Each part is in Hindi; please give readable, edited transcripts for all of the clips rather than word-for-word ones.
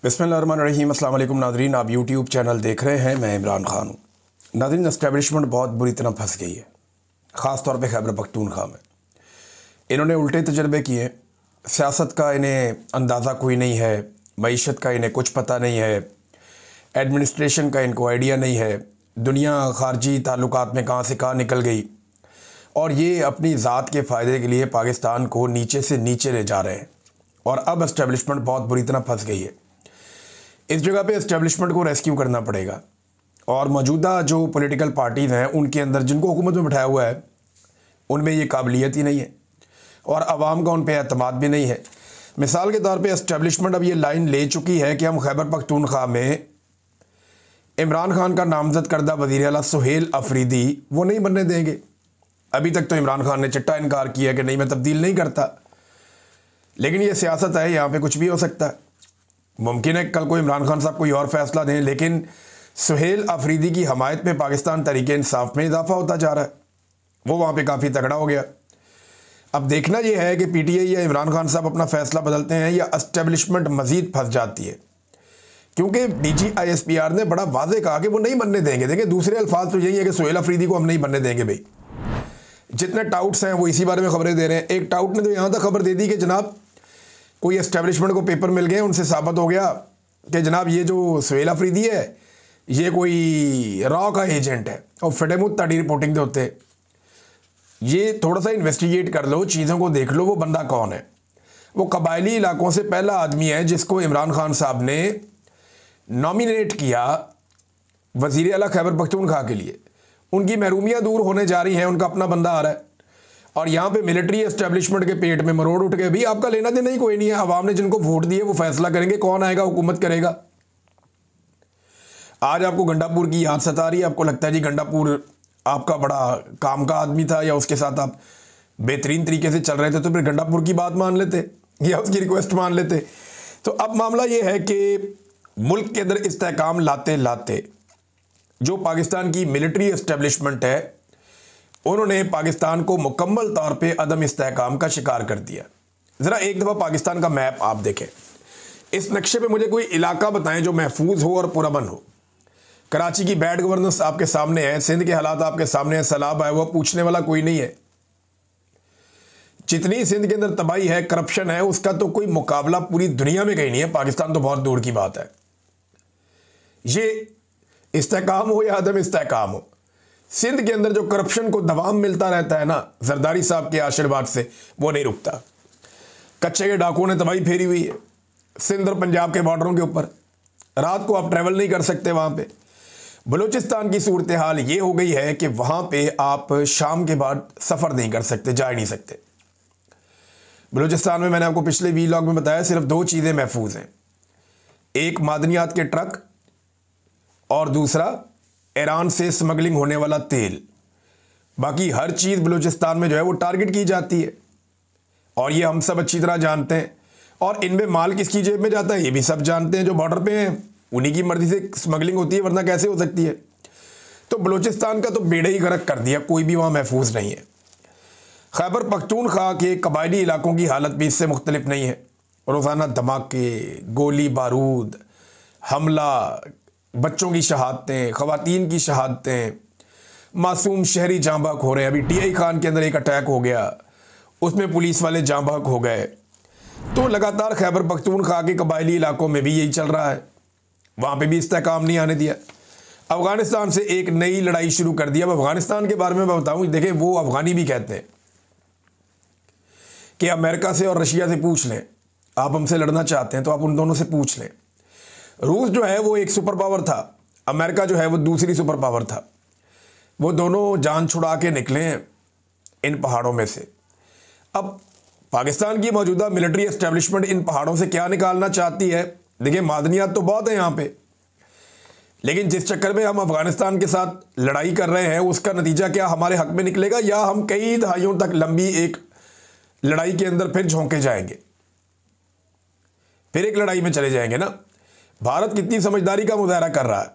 बिस्मिल्लाहिर्रहमानिर्रहीम। अस्सलाम वालेकुम नाज़रीन, आप यूट्यूब चैनल देख रहे हैं। मैं इमरान खान हूँ। नाज़रीन, एस्टेब्लिशमेंट बहुत बुरी तरह फंस गई है, ख़ास तौर पे खैबर पख्तूनख्वा में। इन्होंने उल्टे तजर्बे किए। सियासत का इन्हें अंदाज़ा कोई नहीं है, मईशत का इन्हें कुछ पता नहीं है, एडमिनिस्ट्रेशन का इनको आइडिया नहीं है, दुनिया ख़ारजी ताल्लुकात में कहाँ से कहाँ निकल गई, और ये अपनी ज़ात के फ़ायदे के लिए पाकिस्तान को नीचे से नीचे ले जा रहे हैं। और अब एस्टेब्लिशमेंट बहुत बुरी तरह फंस गई है। इस जगह पे एस्टेब्लिशमेंट को रेस्क्यू करना पड़ेगा, और मौजूदा जो पॉलिटिकल पार्टीज़ हैं उनके अंदर जिनको हुकूमत में बिठाया हुआ है उनमें ये काबिलियत ही नहीं है, और आवाम का उन पर एतमाद भी नहीं है। मिसाल के तौर पे एस्टेब्लिशमेंट अब ये लाइन ले चुकी है कि हम खैबर पख्तूनख्वा में इमरान खान का नामजद करदा वज़ीर आला सुहेल अफरीदी वो नहीं बनने देंगे। अभी तक तो इमरान खान ने चिट्टा इनकार किया कि नहीं, मैं तब्दील नहीं करता, लेकिन ये सियासत है, यहाँ पे कुछ भी हो सकता है। मुमकिन है कल को इमरान खान साहब कोई और फैसला दें, लेकिन सुहेल अफरीदी की हमायत में पाकिस्तान तहरीक इंसाफ में इजाफा होता जा रहा है। वो वहाँ पे काफ़ी तगड़ा हो गया। अब देखना यह है कि पीटीआई या इमरान खान साहब अपना फैसला बदलते हैं या एस्टेब्लिशमेंट मजीद फंस जाती है, क्योंकि DGISPR ने बड़ा वाजे कहा कि वो नहीं बनने देंगे। देखिए, दूसरे अल्फाज तो यही है कि सुहेल अफरीदी को हम नहीं बनने देंगे। भाई, जितने टाउट्स हैं वो इसी बारे में खबरें दे रहे हैं। एक टाउट ने तो यहाँ तक खबर दे दी कि जनाब कोई एस्टेब्लिशमेंट को पेपर मिल गए, उनसे साबित हो गया कि जनाब ये जो सुहेल अफरीदी है ये कोई रॉ का एजेंट है, और फिटेमुत ताड़ी रिपोर्टिंग के होते। ये थोड़ा सा इन्वेस्टिगेट कर लो, चीज़ों को देख लो, वो बंदा कौन है। वो कबायली इलाकों से पहला आदमी है जिसको इमरान खान साहब ने नॉमिनेट किया वज़ीर आला खैबर पख्तूनख्वा के लिए। उनकी महरूमियाँ दूर होने जा रही हैं, उनका अपना बंदा आ रहा है, और यहाँ पे मिलिट्री एस्टेब्लिशमेंट के पेट में मरोड़ उठ गए। भी आपका लेना देना ही कोई नहीं है। अवाम ने जिनको वोट दिए वो फैसला करेंगे कौन आएगा, हुकूमत करेगा। आज आपको गंडापुर की याद सता रही है, आपको लगता है जी गंडापुर आपका बड़ा काम का आदमी था या उसके साथ आप बेहतरीन तरीके से चल रहे थे, तो फिर गंडापुर की बात मान लेते या उसकी रिक्वेस्ट मान लेते। तो अब मामला ये है कि मुल्क के अंदर इस्तेहकाम लाते लाते जो पाकिस्तान की मिलिट्री एस्टेब्लिशमेंट है उन्होंने पाकिस्तान को मुकम्मल तौर पे अदम इस्तेहकाम का शिकार कर दिया। ज़रा एक दफ़ा पाकिस्तान का मैप आप देखें। इस नक्शे पे मुझे कोई इलाका बताएं जो महफूज हो और पुरअमन हो। कराची की बैड गवर्नेंस आपके सामने है, सिंध के हालात आपके सामने है, सैलाब है, वो पूछने वाला कोई नहीं है। जितनी सिंध के अंदर तबाही है, करप्शन है, उसका तो कोई मुकाबला पूरी दुनिया में कहीं नहीं है। पाकिस्तान तो बहुत दूर की बात है। ये इस्तेहकाम हो या अदम इस्तेहकाम हो, सिंध के अंदर जो करप्शन को दवाम मिलता रहता है ना, जरदारी साहब के आशीर्वाद से, वो नहीं रुकता। कच्चे के डाकुओं ने तबाही फेरी हुई है सिंध और पंजाब के बॉर्डरों के ऊपर। रात को आप ट्रैवल नहीं कर सकते वहाँ पे। बलूचिस्तान की सूरत हाल ये हो गई है कि वहाँ पे आप शाम के बाद सफ़र नहीं कर सकते, जा ही नहीं सकते। बलूचिस्तान में मैंने आपको पिछले वीलॉग में बताया सिर्फ दो चीज़ें महफूज हैं, एक मादनियात के ट्रक और दूसरा ईरान से स्मगलिंग होने वाला तेल। बाकी हर चीज़ बलूचिस्तान में जो है वो टारगेट की जाती है, और ये हम सब अच्छी तरह जानते हैं। और इनमें माल किसकी जेब में जाता है ये भी सब जानते हैं। जो बॉर्डर पे हैं उन्हीं की मर्जी से स्मगलिंग होती है, वरना कैसे हो सकती है। तो बलूचिस्तान का तो बेड़ा ही गर्क कर दिया, कोई भी वहाँ महफूज नहीं है। खैबर पख्तूनख्वा के कबायली इलाकों की हालत भी इससे मुख्तलिफ नहीं है। रोज़ाना धमाके, गोली बारूद, हमला, बच्चों की शहादतें, ख़वातीन की शहादतें, मासूम शहरी जाँ बहक हो रहे हैं। अभी DI खान के अंदर एक अटैक हो गया, उसमें पुलिस वाले जाँ बहक हो गए। तो लगातार खैबर पख्तूनख्वा के कबायली इलाकों में भी यही चल रहा है, वहाँ पे भी इस्तेहकाम नहीं आने दिया। अफ़गानिस्तान से एक नई लड़ाई शुरू कर दिया। अब अफ़गानिस्तान के बारे में मैं बताऊँ, देखें वो अफ़गानी भी कहते हैं कि अमेरिका से और रशिया से पूछ लें, आप हमसे लड़ना चाहते हैं तो आप उन दोनों से पूछ लें। रूस जो है वो एक सुपर पावर था, अमेरिका जो है वो दूसरी सुपर पावर था। वो दोनों जान छुड़ा के निकले हैं इन पहाड़ों में से। अब पाकिस्तान की मौजूदा मिलिट्री एस्टेब्लिशमेंट इन पहाड़ों से क्या निकालना चाहती है? देखिए, मादनियात तो बहुत है यहाँ पे, लेकिन जिस चक्कर में हम अफगानिस्तान के साथ लड़ाई कर रहे हैं उसका नतीजा क्या हमारे हक में निकलेगा, या हम कई दहाइयों तक लंबी एक लड़ाई के अंदर फिर झोंके जाएंगे, फिर एक लड़ाई में चले जाएंगे ना। भारत कितनी समझदारी का मुजाहरा कर रहा है,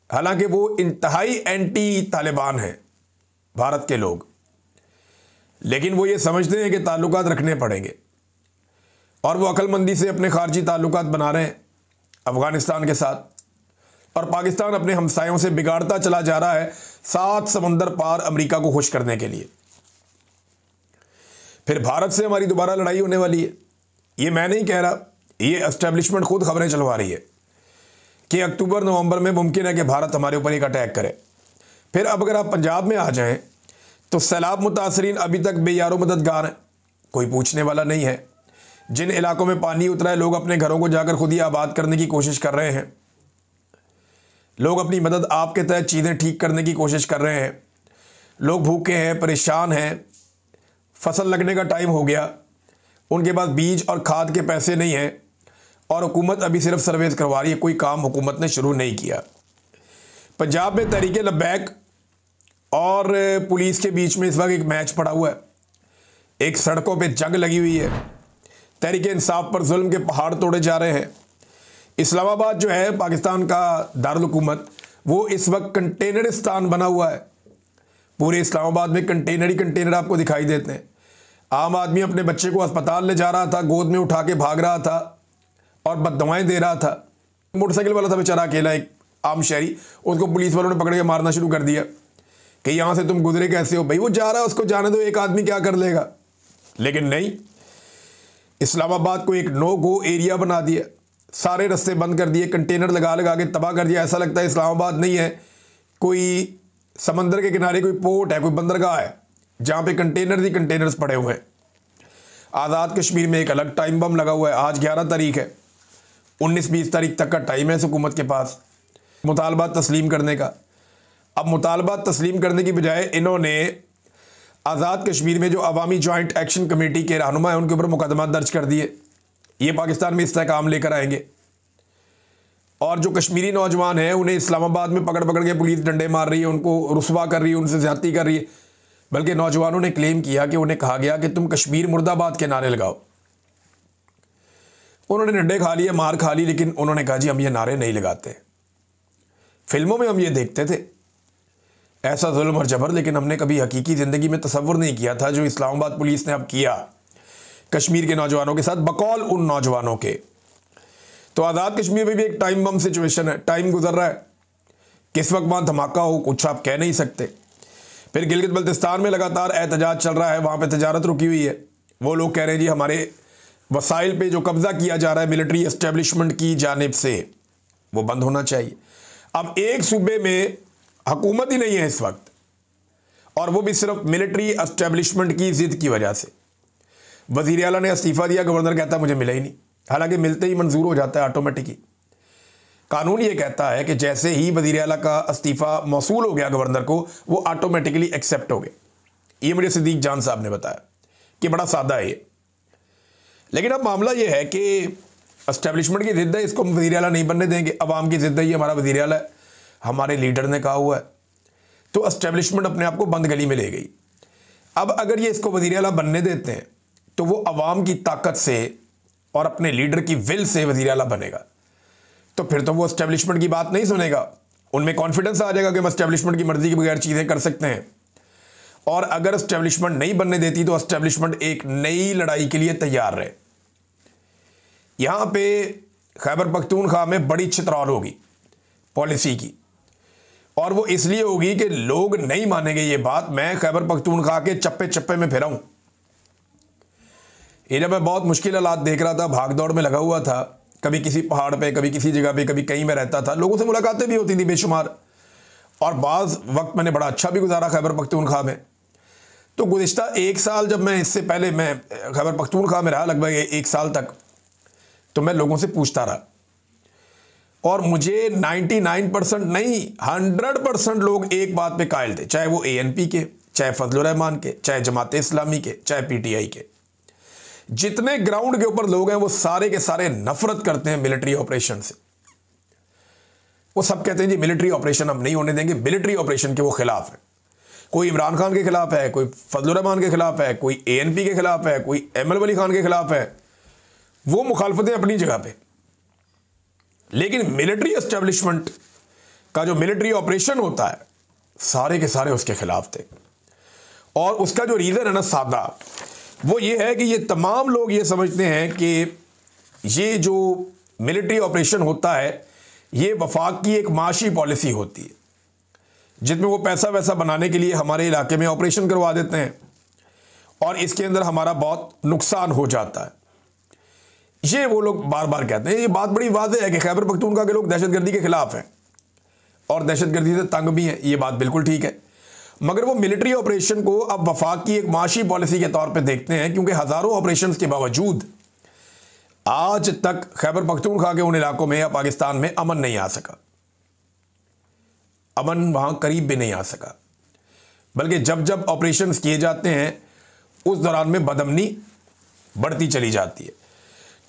हालांकि वो इंतहाई एंटी तालिबान है भारत के लोग, लेकिन वो ये समझते हैं कि ताल्लुकात रखने पड़ेंगे, और वो अक्लमंदी से अपने खारजी ताल्लुकात बना रहे हैं। अफगानिस्तान के साथ, और पाकिस्तान अपने हमसायों से बिगाड़ता चला जा रहा है 7 समंदर पार अमेरिका को खुश करने के लिए। फिर भारत से हमारी दोबारा लड़ाई होने वाली है। ये मैं नहीं कह रहा, ये एस्टेब्लिशमेंट खुद खबरें चलवा रही है कि अक्टूबर नवंबर में मुमकिन है कि भारत हमारे ऊपर एक अटैक करे। फिर अब अगर आप पंजाब में आ जाएं तो सैलाब मुतासरीन अभी तक बेयारो मददगार हैं, कोई पूछने वाला नहीं है। जिन इलाकों में पानी उतरा है, लोग अपने घरों को जाकर खुद ही आबाद करने की कोशिश कर रहे हैं। लोग अपनी मदद आप के तहत चीज़ें ठीक करने की कोशिश कर रहे हैं। लोग भूखे हैं, परेशान हैं, फसल लगने का टाइम हो गया, उनके पास बीज और खाद के पैसे नहीं हैं, और हुकूमत अभी सिर्फ सर्वेस करवा रही है, कोई काम हुकूमत ने शुरू नहीं किया। पंजाब में तहरीक लब्बैक और पुलिस के बीच में इस वक्त एक मैच पड़ा हुआ है, एक सड़कों पे जंग लगी हुई है। तहरीक इंसाफ पर जुल्म के पहाड़ तोड़े जा रहे हैं। इस्लामाबाद जो है पाकिस्तान का दारुल हुकूमत, वो इस वक्त कंटेनरिस्तान बना हुआ है। पूरे इस्लामाबाद में कंटेनर ही कंटेनर आपको दिखाई देते हैं। आम आदमी अपने बच्चे को अस्पताल ले जा रहा था, गोद में उठा के भाग रहा था और बददुआएं दे रहा था। मोटरसाइकिल वाला था बेचारा अकेला, एक आम शहरी, उसको पुलिस वालों ने पकड़ के मारना शुरू कर दिया कि यहाँ से तुम गुजरे कैसे हो। भाई वो जा रहा है, उसको जाने दो, एक आदमी क्या कर लेगा। लेकिन नहीं, इस्लामाबाद को एक नो गो एरिया बना दिया, सारे रास्ते बंद कर दिए, कंटेनर लगा लगा के तबाह कर दिया। ऐसा लगता है इस्लामाबाद नहीं है, कोई समंदर के किनारे कोई पोर्ट है, कोई बंदरगाह है जहाँ पे कंटेनर ही कंटेनर्स पड़े हुए हैं। आज़ाद कश्मीर में एक अलग टाइम बम लगा हुआ है। आज 11 तारीख है, 19-20 तारीख तक का टाइम है इस हुकूमत के पास मुतालबा तस्लीम करने का। अब मुतालबा तस्लीम करने की बजाय इन्होंने आज़ाद कश्मीर में जो अवामी जॉइंट एक्शन कमेटी के रहनुमा है उनके ऊपर मुकदमा दर्ज कर दिए। ये पाकिस्तान में इस्तेहकाम लेकर आएंगे, और जो कश्मीरी नौजवान हैं उन्हें इस्लामाबाद में पकड़ पकड़ के पुलिस डंडे मार रही है, उनको रुस्वा कर रही है, उनसे ज़्यादती कर रही है। बल्कि नौजवानों ने क्लेम किया कि उन्हें कहा गया कि तुम कश्मीर मुर्दाबाद के नारे लगाओ। उन्होंने डंडे खा लिए, मार खा ली, लेकिन उन्होंने कहा जी हम ये नारे नहीं लगाते। फिल्मों में हम ये देखते थे ऐसा जुल्म और जबर, लेकिन हमने कभी हकीकी ज़िंदगी में तसव्वुर नहीं किया था जो इस्लामाबाद पुलिस ने अब किया कश्मीर के नौजवानों के साथ, बकौल उन नौजवानों के। तो आज़ाद कश्मीर में भी एक टाइम बम सिचुएशन है, टाइम गुजर रहा है, किस वक्त वहाँ धमाका हो कुछ आप कह नहीं सकते। फिर गिलगित बल्तिस्तान में लगातार एहतजाज चल रहा है, वहाँ पे तजारत रुकी हुई है। वो लोग कह रहे हैं जी हमारे वसाइल पे जो कब्ज़ा किया जा रहा है मिलिट्री एस्टेब्लिशमेंट की जानिब से, वो बंद होना चाहिए। अब एक सूबे में हुकूमत ही नहीं है इस वक्त, और वो भी सिर्फ मिलिट्री एस्टेब्लिशमेंट की ज़िद की वजह से। वज़ीर आला ने इस्तीफ़ा दिया, गवर्नर कहता मुझे मिला ही नहीं, हालांकि मिलते ही मंजूर हो जाता है ऑटोमेटिक ही। कानून ये कहता है कि जैसे ही वज़ीर आला का इस्तीफ़ा मौसूल हो गया गवर्नर को, वो ऑटोमेटिकली एक्सेप्ट हो गए। ये मुझे सिद्दीक जान साहब ने बताया कि बड़ा सादा है ये। लेकिन अब मामला ये है कि एस्टेब्लिशमेंट की ज़िद है, इसको हम वज़ीर आला नहीं बनने देंगे। अवाम की ज़िद है, ये हमारा वज़ीर आला है, हमारे लीडर ने कहा हुआ है, तो एस्टेब्लिशमेंट अपने आप को बंद गली में ले गई। अब अगर ये इसको वज़ीर आला बनने देते हैं तो वो अवाम की ताकत से और अपने लीडर की विल से वज़ीर आला बनेगा, तो फिर तो वो एस्टेब्लिशमेंट की बात नहीं सुनेगा। उनमें कॉन्फिडेंस आ जाएगा कि हम एस्टेब्लिशमेंट की मर्ज़ी के बगैर चीज़ें कर सकते हैं। और अगर एस्टेब्लिशमेंट नहीं बनने देती तो एस्टेब्लिशमेंट एक नई लड़ाई के लिए तैयार रहे। यहाँ पे खैबर पख्तूनख्वा में बड़ी चितरौल होगी पॉलिसी की, और वो इसलिए होगी कि लोग नहीं मानेंगे ये बात। मैं खैबर पख्तूनख्वा के चप्पे चप्पे में फिरा हूँ। ये जब मैं बहुत मुश्किल हालात देख रहा था, भाग दौड़ में लगा हुआ था, कभी किसी पहाड़ पे, कभी किसी जगह पे, कभी कहीं में रहता था, लोगों से मुलाकातें भी होती थी बेशुमार, और बाज़ वक्त मैंने बड़ा अच्छा भी गुजारा खैबर पख्तूनख्वा में। तो गुज़िश्ता 1 साल, जब मैं इससे पहले मैं खैबर पख्तूनख्वा में रहा लगभग 1 साल तक, तो मैं लोगों से पूछता रहा, और मुझे 99% नहीं 100% लोग एक बात पे कायल थे, चाहे वो ANP के, चाहे फजलुर रहमान के, चाहे जमात इस्लामी के, चाहे PTI के। जितने ग्राउंड के ऊपर लोग हैं वो सारे के सारे नफरत करते हैं मिलिट्री ऑपरेशन से। वो सब कहते हैं जी मिलिट्री ऑपरेशन हम नहीं होने देंगे, मिलिट्री ऑपरेशन के वो खिलाफ है। कोई इमरान खान के खिलाफ है, कोई फजलुर रहमान के खिलाफ है, कोई ANP के खिलाफ है, कोई ML वली खान के खिलाफ है। वो मुखालफतें अपनी जगह पे, लेकिन मिलिट्री एस्टेब्लिशमेंट का जो मिलिट्री ऑपरेशन होता है सारे के सारे उसके खिलाफ थे। और उसका जो रीज़न है ना सादा, वो ये है कि ये तमाम लोग ये समझते हैं कि ये जो मिलिट्री ऑपरेशन होता है ये वफाक की एक माशी पॉलिसी होती है, जिसमें वो पैसा वैसा बनाने के लिए हमारे इलाके में ऑपरेशन करवा देते हैं और इसके अंदर हमारा बहुत नुकसान हो जाता है। ये वो लोग बार बार कहते हैं। ये बात बड़ी वाज़ेह है कि खैबर पख्तूनख्वा के लोग दहशतगर्दी के खिलाफ हैं और दहशतगर्दी से तंग भी हैं। ये बात बिल्कुल ठीक है, मगर वो मिलिट्री ऑपरेशन को अब वफाक की एक माशी पॉलिसी के तौर पे देखते हैं, क्योंकि हज़ारों ऑपरेशन के बावजूद आज तक खैबर पख्तूनख्वा के उन इलाकों में या पाकिस्तान में अमन नहीं आ सका, अमन वहां करीब भी नहीं आ सका, बल्कि जब जब ऑपरेशन किए जाते हैं उस दौरान में बदअमनी बढ़ती चली जाती है।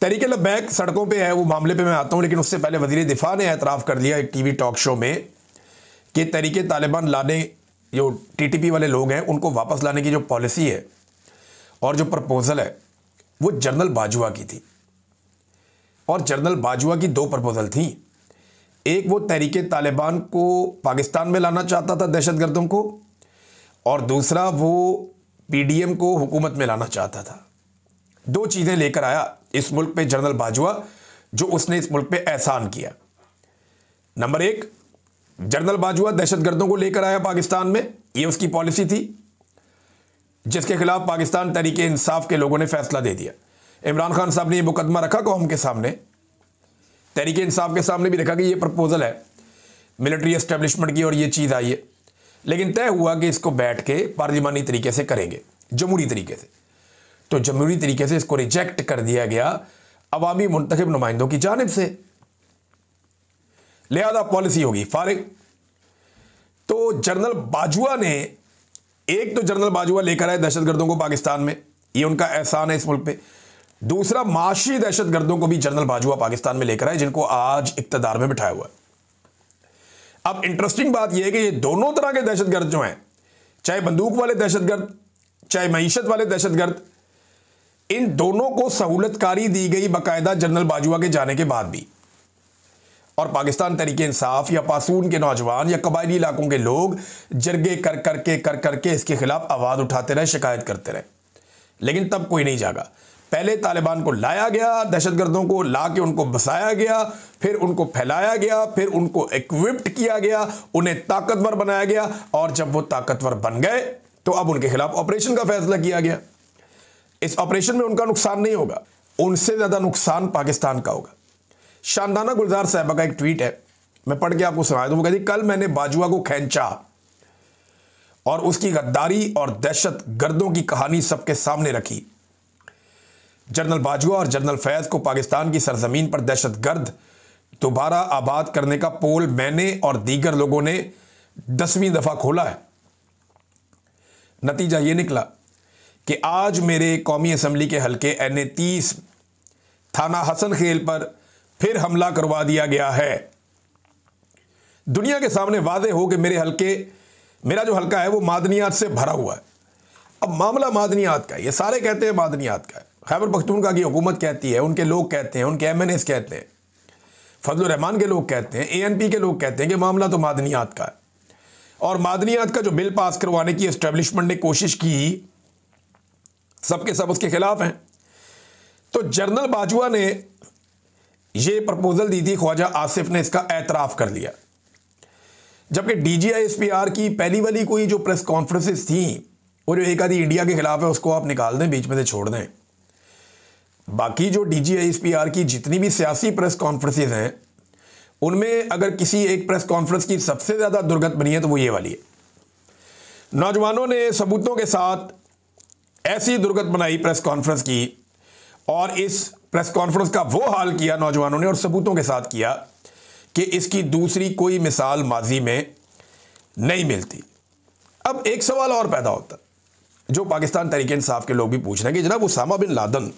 तहरीक लब्बैक सड़कों पे है, वो मामले पे मैं आता हूं, लेकिन उससे पहले वज़ीर दिफा ने एतराफ़ कर लिया एक टीवी टॉक शो में कि तहरीक तालिबान लाने, जो टीटीपी वाले लोग हैं उनको वापस लाने की जो पॉलिसी है और जो प्रपोज़ल है वो जनरल बाजवा की थी। और जनरल बाजवा की दो प्रपोज़ल थी, एक वो तहरीक तालिबान को पाकिस्तान में लाना चाहता था दहशतगर्दों को, और दूसरा वो पीडीएम को हुकूमत में लाना चाहता था। दो चीज़ें लेकर आया इस मुल्क पे जनरल बाजवा, जो उसने इस मुल्क पे एहसान किया। नंबर एक, जनरल बाजवा दहशतगर्दों को लेकर आया पाकिस्तान में, ये उसकी पॉलिसी थी, जिसके खिलाफ पाकिस्तान तहरीक इंसाफ के लोगों ने फैसला दे दिया। इमरान खान साहब ने ये मुकदमा रखा कौम के सामने, तहरीक इंसाफ के सामने भी रखा कि ये प्रपोजल है मिलिट्री एस्टेब्लिशमेंट की और ये चीज़ आई है, लेकिन तय हुआ कि इसको बैठ के पार्लिमानी तरीके से करेंगे, जमहूरी तरीके से। तो जमहूरी तरीके से इसको रिजेक्ट कर दिया गया अवामी मुंतखब नुमाइंदों की जानिब से, लिहाजा पॉलिसी होगी फारिग। तो जनरल बाजवा ने, एक तो जनरल बाजवा लेकर आए दहशतगर्दों को पाकिस्तान में, ये उनका एहसान है इस मुल्क पे। दूसरा, माशी दहशतगर्दों को भी जनरल बाजवा पाकिस्तान में लेकर आए, जिनको आज इक्तदार में बिठाया हुआ है। अब इंटरेस्टिंग बात यह है कि ये दोनों तरह के दहशतगर्द जो हैं, चाहे बंदूक वाले दहशतगर्द चाहे मईशत वाले दहशतगर्द, इन दोनों को सहूलतकारी दी गई बाकायदा जनरल बाजवा के जाने के बाद भी। और पाकिस्तान तहरीक इंसाफ या पासून के नौजवान या कबायली इलाकों के लोग जरगे कर करके इसके खिलाफ आवाज़ उठाते रहे, शिकायत करते रहे, लेकिन तब कोई नहीं जागा। पहले तालिबान को लाया गया, दहशतगर्दों को ला के उनको बसाया गया, फिर उनको फैलाया गया, फिर उनको इक्विप्ड किया गया, उन्हें ताकतवर बनाया गया, और जब वो ताकतवर बन गए तो अब उनके खिलाफ ऑपरेशन का फैसला किया गया। इस ऑपरेशन में उनका नुकसान नहीं होगा, उनसे ज़्यादा नुकसान पाकिस्तान का होगा। शानदाना गुलजार साहबा का एक ट्वीट है, मैं पढ़ के आपको सुना दूं। वो कहती, कल मैंने बाजवा को खींचा और उसकी गद्दारी और दहशत गर्दों की कहानी सबके सामने रखी। जनरल बाजवा और जनरल फैज को पाकिस्तान की सरजमीन पर दहशत गर्द दोबारा आबाद करने का पोल मैंने और दीगर लोगों ने 10वीं दफ़ा खोला है। नतीजा ये निकला कि आज मेरे कौमी असम्बली के हल्के NA 30 थाना हसन खेल पर फिर हमला करवा दिया गया है। दुनिया के सामने वाज़ेह हो कि मेरा जो हल्का है वो मादनियात से भरा हुआ है। अब मामला मादनियात का है, ये सारे कहते हैं मादनियात का है, खैबर पख्तूनख्वा की हुकूमत कहती है, उनके लोग कहते हैं, उनके MNAs कहते हैं, फजलुर रहमान के लोग कहते हैं, ANP के लोग कहते हैं कि मामला तो मादनियात का है। और मादनियात का जो बिल पास करवाने की एस्टेब्लिशमेंट ने कोशिश की, सबके सब उसके खिलाफ हैं। तो जनरल बाजवा ने ये प्रपोजल दी थी, ख्वाजा आसिफ ने इसका एतराफ़ कर लिया, जबकि DGISPR की पहली वाली कोई जो प्रेस कॉन्फ्रेंसेस थी, वो जो एक आधी इंडिया के खिलाफ है उसको आप निकाल दें, बीच में से छोड़ दें। बाकी जो DGISPR की जितनी भी सियासी प्रेस कॉन्फ्रेंसेस हैं, उनमें अगर किसी एक प्रेस कॉन्फ्रेंस की सबसे ज़्यादा दुर्गत बनी है तो वो ये वाली है। नौजवानों ने सबूतों के साथ ऐसी दुर्गत बनाई प्रेस कॉन्फ्रेंस की, और इस प्रेस कॉन्फ्रेंस का वो हाल किया नौजवानों ने और सबूतों के साथ किया कि इसकी दूसरी कोई मिसाल माजी में नहीं मिलती। अब एक सवाल और पैदा होता, जो पाकिस्तान तहरीक इंसाफ के लोग भी पूछ रहे हैं कि जनाब उसामा बिन लादन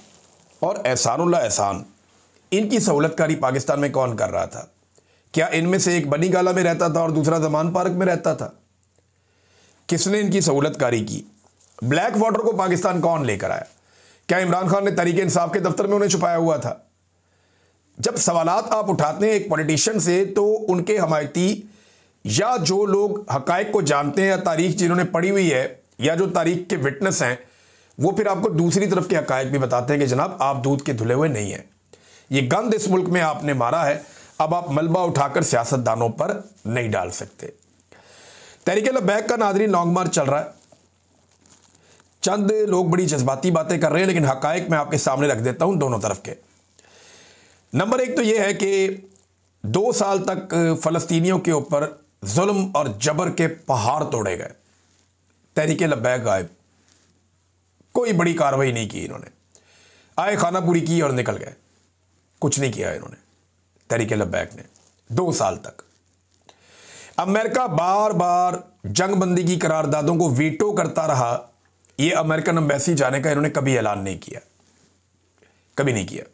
और एहसानुल्लाह एहसान, इनकी सहूलतकारी पाकिस्तान में कौन कर रहा था? क्या इनमें से एक बनी गाला में रहता था और दूसरा जमान पार्क में रहता था? किसने इनकी सहूलतकारी की? ब्लैक वाटर को पाकिस्तान कौन लेकर आया? क्या इमरान खान ने तहरीक इंसाफ के दफ्तर में उन्हें छुपाया हुआ था? जब सवालात आप उठाते हैं एक पॉलिटिशियन से, तो उनके हमायती या जो लोग हकायक को जानते हैं या तारीख जिन्होंने पढ़ी हुई है या जो तारीख के विटनेस हैं, वो फिर आपको दूसरी तरफ के हकायक भी बताते हैं कि जनाब आप दूध के धुले हुए नहीं हैं। ये गंद इस मुल्क में आपने मारा है, अब आप मलबा उठाकर सियासतदानों पर नहीं डाल सकते। तहरीक लब्बैक का नाज़रीन लॉन्ग मार्च चल रहा है। चंद लोग बड़ी जज्बाती बातें कर रहे हैं, लेकिन हकायक मैं आपके सामने रख देता हूं दोनों तरफ के। नंबर एक तो यह है कि 2 साल तक फ़लस्तीनियों के ऊपर जुल्म और जबर के पहाड़ तोड़े गए, तहरीक लब्बैक गायब, कोई बड़ी कार्रवाई नहीं की इन्होंने, आए खाना पूरी की और निकल गए, कुछ नहीं किया इन्होंने तहरीक लब्बैक ने 2 साल तक। अमेरिका बार बार जंगबंदी की करारदादों को वीटो करता रहा, ये अमेरिकन एम्बेसी जाने का इन्होंने कभी ऐलान नहीं किया, कभी नहीं किया।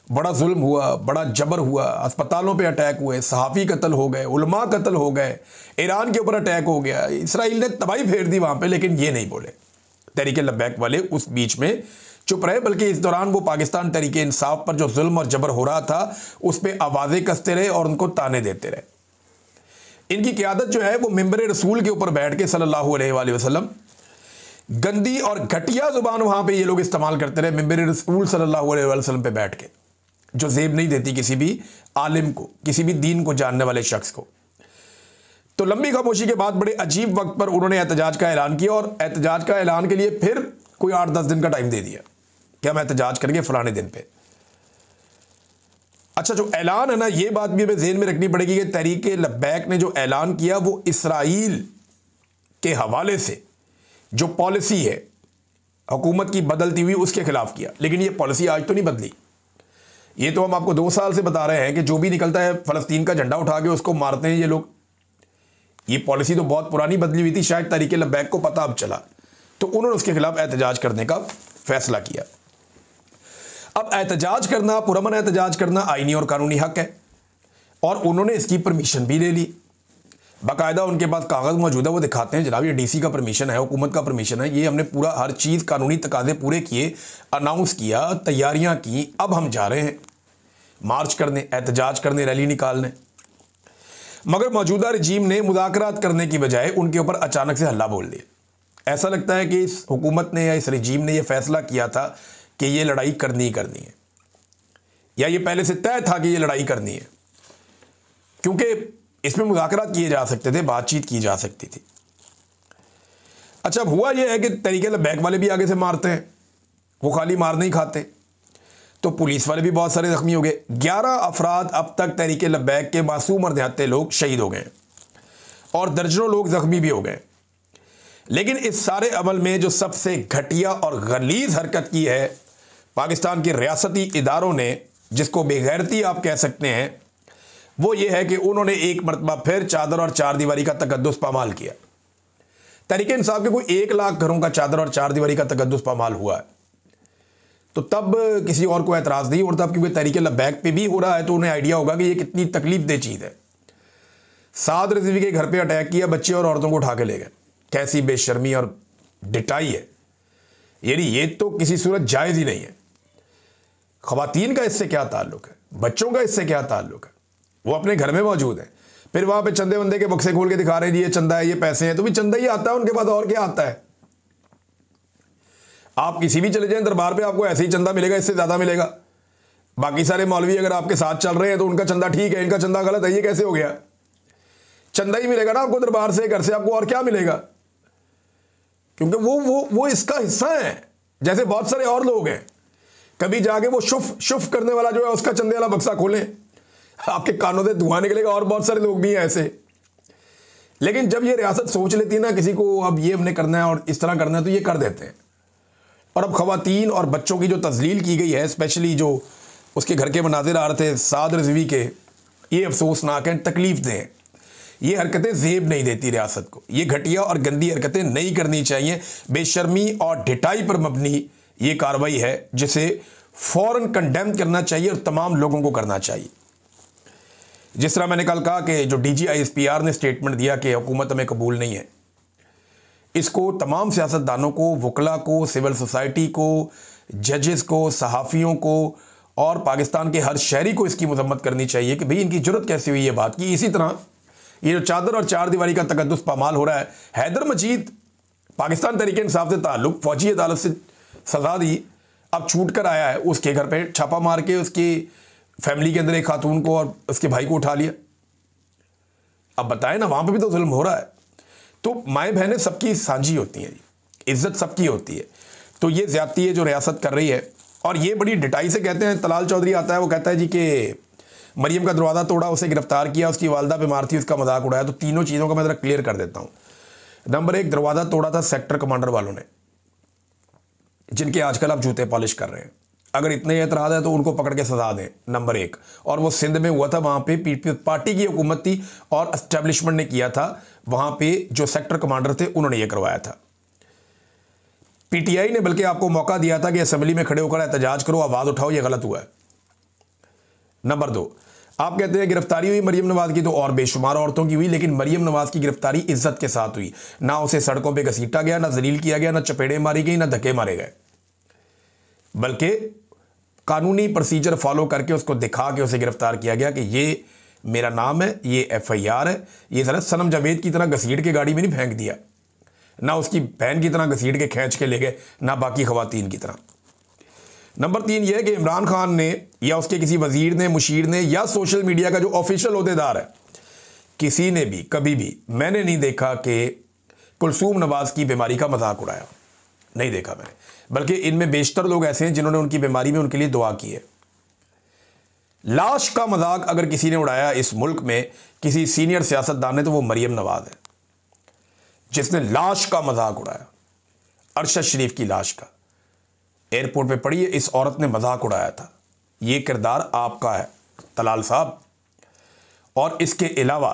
बड़ा जुल्म हुआ, बड़ा जबर हुआ, अस्पतालों पे अटैक हुए, सहाफ़ी कत्ल हो गए, उलमा कत्ल हो गए, ईरान के ऊपर अटैक हो गया, इसराइल ने तबाही फेर दी वहाँ पे, लेकिन ये नहीं बोले तहरीक लब्बैक वाले, उस बीच में चुप रहे। बल्कि इस दौरान वो पाकिस्तान तहरीक इंसाफ पर जो जुल्म और जबर हो रहा था उस पर आवाज़ें कसते रहे और उनको ताने देते रहे। इनकी क़यादत जो है वो मिंबर रसूल के ऊपर बैठ के सल्लल्लाहु अलैहि वसल्लम, गंदी और घटिया जुबान वहाँ पे ये लोग इस्तेमाल करते रहे मिंबर रसूल सल्लल्लाहु अलैहि वसल्लम पे बैठ के, जो ज़ेब नहीं देती किसी भी आलिम को, किसी भी दीन को जानने वाले शख्स को। तो लंबी खामोशी के बाद बड़े अजीब वक्त पर उन्होंने एहतजाज का ऐलान किया, और एहतजाज का ऐलान के लिए फिर कोई 8-10 दिन का टाइम दे दिया कि हम एहतजाज करेंगे फलाने दिन पे। अच्छा, जो ऐलान है ना, ये बात भी हमें ज़हन में रखनी पड़ेगी कि तहरीक लब्बैक ने जो ऐलान किया वो इसराइल के हवाले से जो पॉलिसी है हुकूमत की बदलती हुई, उसके खिलाफ किया। लेकिन ये पॉलिसी आज तो नहीं बदली, ये तो हम आपको 2 साल से बता रहे हैं कि जो भी निकलता है फ़लस्तीन का झंडा उठा के उसको मारते हैं ये लोग। ये पॉलिसी तो बहुत पुरानी बदली हुई थी, शायद तहरीक लब्बैक को पता अब चला, तो उन्होंने उसके खिलाफ एहतजाज करने का फैसला किया। अब एहतजाज करना, पुरअमन एहतजाज करना आईनी और कानूनी हक है, और उन्होंने इसकी परमिशन भी ले ली। बाकायदा उनके पास कागज़ मौजूद है, वो दिखाते हैं जनाब ये डीसी का परमिशन है, हुकूमत का परमिशन है, ये हमने पूरा हर चीज़ कानूनी तकाज़े पूरे किए, अनाउंस किया, तैयारियां की, अब हम जा रहे हैं मार्च करने, एहतजाज करने, रैली निकालने। मगर मौजूदा रजीम ने मुज़ाकरात करने की बजाय उनके ऊपर अचानक से हल्ला बोल दिया। ऐसा लगता है कि इस हुकूमत ने या इस रजीम ने यह फैसला किया था कि ये लड़ाई करनी ही करनी है, या ये पहले से तय था कि ये लड़ाई करनी है, क्योंकि इसमें मुज़ाकरात किए जा सकते थे, बातचीत की जा सकती थी। अच्छा, अब हुआ यह है कि तहरीक लब्बैक वाले भी आगे से मारते हैं, वो खाली मार नहीं खाते, तो पुलिस वाले भी बहुत सारे ज़ख्मी हो गए। 11 अफराद अब तक तहरीक लब्बैक के मासूम और निहत्ते लोग शहीद हो गए और दर्जनों लोग ज़ख्मी भी हो गए। लेकिन इस सारे अमल में जो सबसे घटिया और गलीज़ हरकत की है पाकिस्तान के रियासती इदारों ने, जिसको बेगैरती आप कह सकते हैं, वो ये है कि उन्होंने एक मरतबा फिर चादर और चार दीवारी का तकद्दुस पामाल किया। तहरीक इंसाफ के कोई 1 लाख घरों का चादर और चार दीवारी का तकद्दुस पामाल हुआ है, तो तब किसी और को एतराज़ नहीं, और तब क्योंकि तहरीक लब्बैक पे भी हो रहा है तो उन्हें आइडिया होगा कि ये कितनी तकलीफ दे चीज़ है। साद रिजवी के घर पे अटैक किया, बच्चे और औरतों को उठा के ले गए, कैसी बेशर्मी और डिटाई है, यानी ये तो किसी सूरत जायज़ ही नहीं है। ख़वातीन का इससे क्या ताल्लुक़ है, बच्चों का इससे क्या ताल्लुक़ है, वो अपने घर में मौजूद है, फिर वहाँ पे चंदे वंदे के बक्से खोल के दिखा रहे हैं ये चंदा है, ये पैसे हैं, तो भी चंदा ही आता है उनके पास, और क्या आता है। आप किसी भी चले जाएं दरबार पे, आपको ऐसे ही चंदा मिलेगा, इससे ज़्यादा मिलेगा। बाकी सारे मौलवी अगर आपके साथ चल रहे हैं तो उनका चंदा ठीक है, इनका चंदा गलत है, ये कैसे हो गया। चंदा ही मिलेगा ना आपको दरबार से, घर से आपको और क्या मिलेगा, क्योंकि वो इसका हिस्सा है। जैसे बहुत सारे और लोग हैं, कभी जाके वो शुफ करने वाला जो है उसका चंदे वाला बक्सा खोलें, आपके कानों से धुआं निकलेगा, और बहुत सारे लोग भी हैं ऐसे। लेकिन जब ये रियासत सोच लेती है ना किसी को अब ये हमने करना है और इस तरह करना है, तो ये कर देते हैं। और अब ख़वातीन और बच्चों की जो तज़लील की गई है, स्पेशली जो उसके घर के मनाजिर आ रहे थे साद रिजवी के, ये अफसोसनाक हैं, तकलीफ़ दें। ये हरकतें ज़ेब नहीं देती रियासत को, ये घटिया और गंदी हरकतें नहीं करनी चाहिए। बेशर्मी और ढिठाई पर मबनी ये कार्रवाई है जिसे फ़ौरन कंडेम करना चाहिए और तमाम लोगों को करना चाहिए। जिस तरह मैंने कल कहा कि जो DGISPR ने स्टेटमेंट दिया कि हुकूमत हमें कबूल नहीं है, इसको तमाम सियासतदानों को, वकला को, सिविल सोसाइटी को, जजेस को, सहाफ़ियों को और पाकिस्तान के हर शहरी को इसकी मजम्मत करनी चाहिए कि भाई इनकी ज़रूरत कैसे हुई ये बात की। इसी तरह ये जो चादर और चार दीवारी का तकद्दुस पामाल हो रहा है, हैदर मजीद पाकिस्तान तहरीक इंसाफ से ताल्लुक़, फ़ौजी अदालत से सज़ा दी, अब छूट कर आया है, उसके घर पे छापा मार के उसकी फैमिली के अंदर एक खातून को और उसके भाई को उठा लिया। अब बताएं ना, वहां पे भी तो जुल्म हो रहा है। तो माए बहनें सबकी साझी होती हैं, इज्जत सबकी होती है। तो ये ज्यादती है जो रियासत कर रही है, और ये बड़ी डिटाई से कहते हैं। तलाल चौधरी आता है, वो कहता है जी कि मरियम का दरवाज़ा तोड़ा, उसे गिरफ्तार किया, उसकी वालदा बीमार थी, उसका मजाक उड़ाया। तो तीनों चीज़ों का मैं ज़रा क्लियर कर देता हूँ। नंबर 1, दरवाज़ा तोड़ा था सेक्टर कमांडर वालों ने, जिनके आजकल आप जूते पॉलिश कर रहे हैं। अगर इतने एतराज़ है तो उनको पकड़ के सजा दें, नंबर 1। और वो सिंध में हुआ था, वहाँ पे पार्टी की हुकूमत थी और एस्टेब्लिशमेंट ने किया था। वहाँ पे जो सेक्टर कमांडर थे उन्होंने ये करवाया था। पीटीआई ने बल्कि आपको मौका दिया था कि असेंबली में खड़े होकर एहतजाज करो, आवाज़ उठाओ, ये गलत हुआ है। नंबर 2, आप कहते हैं गिरफ्तारी हुई मरियम नवाज की, तो और बेशुमार औरतों की हुई, लेकिन मरियम नवाज की गिरफ्तारी इज्जत के साथ हुई। ना उसे सड़कों पे घसीटा गया, ना जलील किया गया, ना चपेड़े मारी गई, ना धक्के मारे गए, बल्कि कानूनी प्रोसीजर फॉलो करके उसको दिखा के उसे गिरफ्तार किया गया कि ये मेरा नाम है, ये FIR है। ये जरा सनम जावेद की तरह घसीट के गाड़ी में नहीं फेंक दिया, ना उसकी बहन की तरह घसीट के खींच के ले गए, ना बाकी खवातीन की तरह। नंबर 3 यह है कि इमरान खान ने या उसके किसी वजीर ने, मुशीर ने, या सोशल मीडिया का जो ऑफिशियल ओहदेदार है, किसी ने भी कभी भी मैंने नहीं देखा कि कुलसूम नवाज की बीमारी का मजाक उड़ाया। नहीं देखा मैंने। बल्कि इनमें बेशतर लोग ऐसे हैं जिन्होंने उनकी बीमारी में उनके लिए दुआ की है। लाश का मजाक अगर किसी ने उड़ाया इस मुल्क में, किसी सीनियर सियासतदान ने, तो वो मरियम नवाज है, जिसने लाश का मजाक उड़ाया। अरशद शरीफ की लाश का एयरपोर्ट पे पड़ी है, इस औरत ने मजाक उड़ाया था। ये किरदार आपका है तलाल साहब। और इसके अलावा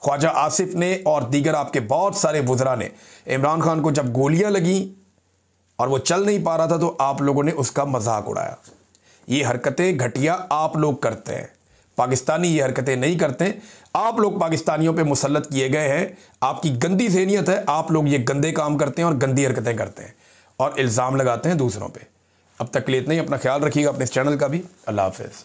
ख्वाजा आसिफ ने और दीगर आपके बहुत सारे वुज़रा ने इमरान खान को जब गोलियां लगी और वो चल नहीं पा रहा था, तो आप लोगों ने उसका मजाक उड़ाया। ये हरकतें घटिया आप लोग करते हैं, पाकिस्तानी ये हरकतें नहीं करते। आप लोग पाकिस्तानियों पे मुसल्लत किए गए हैं, आपकी गंदी ज़हनियत है, आप लोग ये गंदे काम करते हैं और गंदी हरकतें करते हैं और इल्ज़ाम लगाते हैं दूसरों पे। अब तक के लिए इतना ही। अपना ख्याल रखिएगा, अपने इस चैनल का भी। अल्लाह हाफ़िज़।